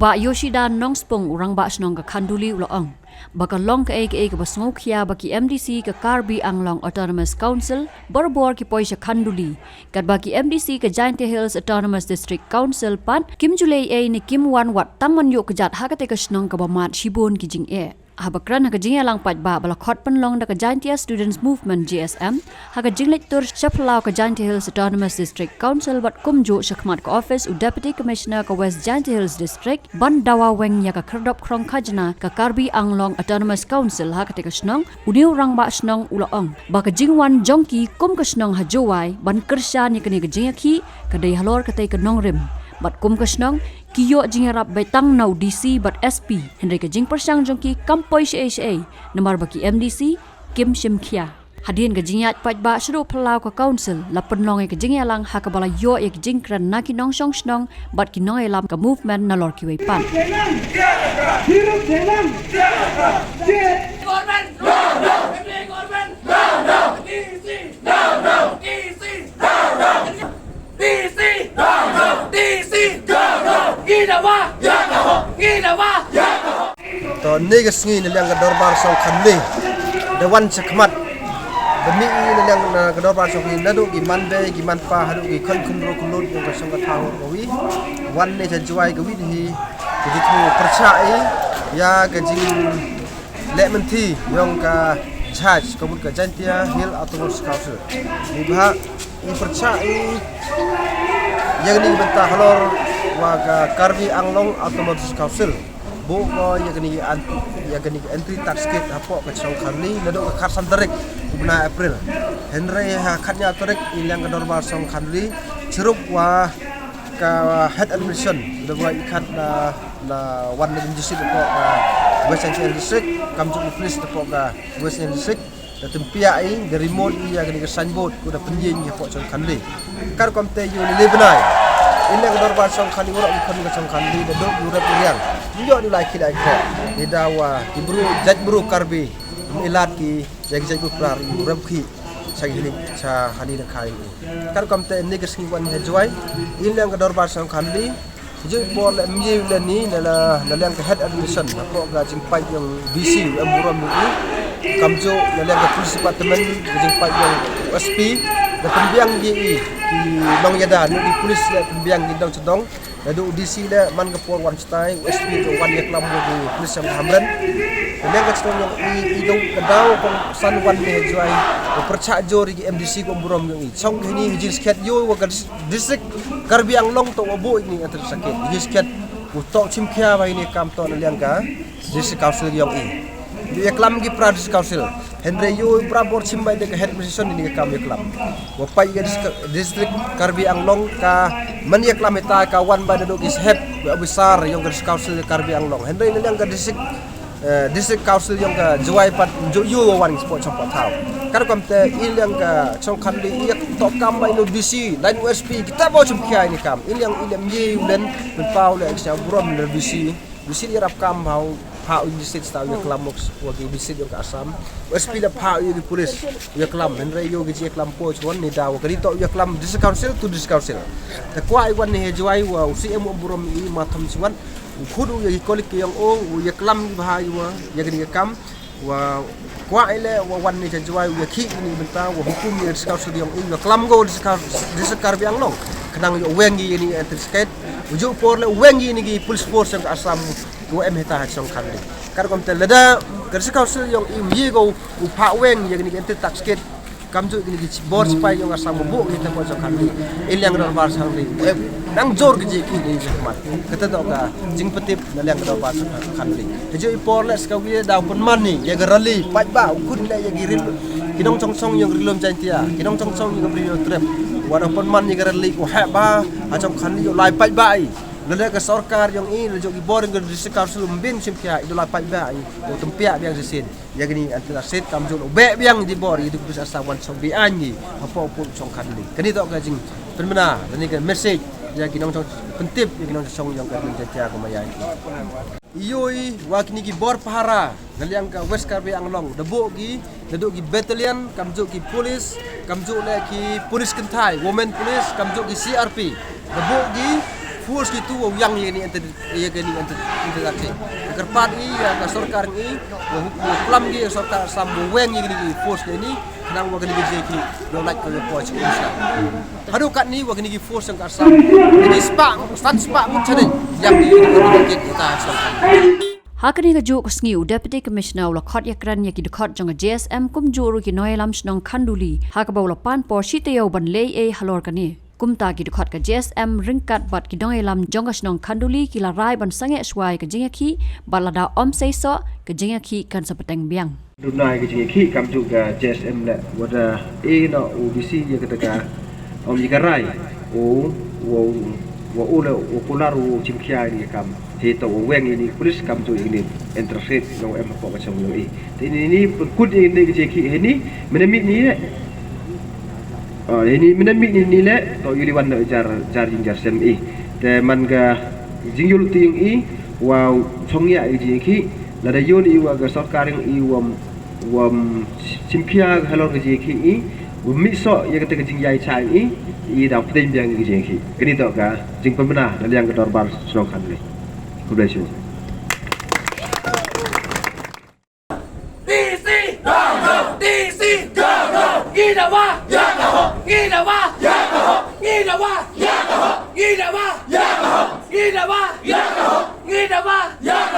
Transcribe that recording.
ba Yoshida nong spong urang ba snong ka khanduli uloong. Baka long ka aka basngok hiya baki MDC ka Karbi Anglong Autonomous Council borbor ki poisha khanduli. Kat baki MDC ka Giant Hills Autonomous District Council pan Kim Julay a ni Kim Wan Wat tamman yo ka jat hakate ka snong ka bamat shibun ki jing e. Habakran haka jing lang pat ba bala khot pan long da ka Giant Students Movement GSM haka jing lectur shaplau ka Giant Hills Autonomous District Council bat kumjo shakmat ka office u Deputy Commissioner ka West Giant Hills District ban dawa weng ya ka kerdop krong khajna ka Karbi Anglong Autonomous Council haka te ka snong uniu rang ba snong ulaong ba ka jing wan jongki kum ka snong hajowai ban kersha ni ka jing ki ka dei halor ka te ka nong rim bat kum ka snong kiyo jingarap betang nau DC bat SP Henry ka jing persang jongki kampoi sha namar baki MDC Kim Shimkhia hadin ka jingyat pat ba shru phalau ka council lapan long ka jingya lang hakabala yo ek jingkran na ki nong song snong bat ki nong elam ka movement na lor ki wei pan to negas ngi nilang kadorbar song khanli dewan sakmat demi nilang kadorbar song ni nadu gi manbe gi manpa hadu gi khon khumro khulun yang kasong kathang gawi wan ne jajuai gawi hi gi thu percaya ya gajing lementi yang ka charge kabut ka jantia hill autonomous council ni bah i percaya yang ni bentah halor wa Karbi Anglong Autonomous Council bo ko yakni entry tax kit apo ka song khanli nado ka kharsan tarik bulan April Henry ha khatnya tarik ilang ka normal song khanli cirup wa ka head administration do wa ikhat na wan agency ko ka West Central District kamju police ko ka West Central District da tempia ai the remote yakni ka signboard ko da penjin ya po song khanli kar komte yu ni lebenai ilang dorbar song khali wora ikon ka song khali da dok yurat uriang njo ni lai kidai kre ni dawa ki bru jaj bru Karbi ilat ki jag jag bru prar rab ki sagili cha khali na khai kar kamte ni gesing wan hejwai ilang dorbar song khali je bol mye le ni na lang ka head administration ko ga jing pai yang BC amburam ni kamjo na lang ka police department jing pai yang SP da pembiang gi long yada no di polis le pembiang gi dong sedong da do DC le man ka por wan stai SP to wan yak lam di polis yang hamran le ka sedong yang i dong kadau kong san wan ne jai ko percha jori gi MDC ko burom gi song ni hijin sket yo wa district Karbi Anglong to obo ini atar sakit hijin sket ko to chimkhia wa ini kam to na liang ka district council yang i di eklam gi pradis council Henry yo prabor simbai de head position ini ka kam eklam wa pai ga district Karbi Anglong ka man eklam eta ka wan ba do is head besar yang ga council Karbi Anglong Henry ini yang ga district council yang ga juai pat yo wan sport support tau kar kamte ilang ga chong khanli yak to kam ba no DC lain USP kita bo chum kia ini kam ilang ye ulen pau le extra buram le DC irap kam hau ha district stau ya klamox wagi district yang Assam USP la pa di polis ya klam Henry yo gi klam po chon ni daw kali to ya klam district council to district council ta kwa i wan ni hejwai wa usi emu buram i matham siwan khudu ya kolik yang ya klam bahai wa ya gani kam wa kwa ile wa wan ni hejwai ya ki ni benta wa hukum ya district council yang ya klam go district Karbi Anglong kanang yo wengi ni antisket uju por le wengi ni gi police force yang Assam dua heta song khanli kar kom te leda kersi council yang iye go upha weng yang ni ente taxket kamju ni gi board spy yang Assam bu ni ta ko song khanli ilyang ro bar sang ni nang jor gi ki ni jikmat kata to ka jing petip na lyang ro bar song khanli je por le ska wi da pun man ni ya garali pat ba kun le ya giril kinong chong chong yang rilom jantia kinong chong chong yang brio trap walaupun man ni garali ko ha ba achong khanli yo lai pat ba ai lele ke sarkar yang ini lejo gi boring ke district council mbin simpia idola pai ba o tempia biang sesin ya gini antara set kamjul be biang di bor itu bisa sawan song bi anyi apa pun song khanli kani to gajing penmena ni ke message ya ginong song pentip ya ginong song yang ka jatia ko maya ioi wakni gi bor pahara ngaliang ka West Karbi Anglong debo gi deduk gi battalion kamjuk gi polis kamjuk le ki polis kentai women police kamjuk gi CRP debo gi force gitu yang ini ente ya gini ente lagi kerpat ya ke sorkar ini pelam dia sorkar sambu weng ini force ini kenang wa gini ki do like ke poch insya hadu kat ni wa gini force yang kasam ini spa muncade yang di kita sorkar Hakani ka juk sngiu Deputy Commissioner ula khot yakran ya ki khot jong JSM kum juru ki noilam snong khanduli hakaba ula pan por shiteo ban lei e halor kani kumta ki khot ka JSM ringkat bat ki noilam jong snong khanduli ki la rai ban sange swai ka jingaki balada om seiso ka jingaki kan sapeteng biang Dunai ke jingaki kam juga JSM la wada e na OBC ya ketaka om jikarai o wa ula o kularu chimkia ni kam hito weng ini polis kam tu ini interset no em ko macam ni ini kut ini ke jeki ini menamit ni ini menamit ni le to yuli wan jar jinjar sem te man ga jingyul ting wa chongya jeki la da yon wa ga sarkaring wam chimkia halor ke jeki miso ya ketika jingyai chai da pdem yang ke jeki ini to ga jing pemena dan yang kedor bar snokan ni Bless you. DC, go go! DC, go go! Ginawa, Yagaho! Ginawa, Yagaho! Ginawa, Yagaho! Ginawa, Yagaho! Ginawa, Yagaho! Ginawa, Yagaho!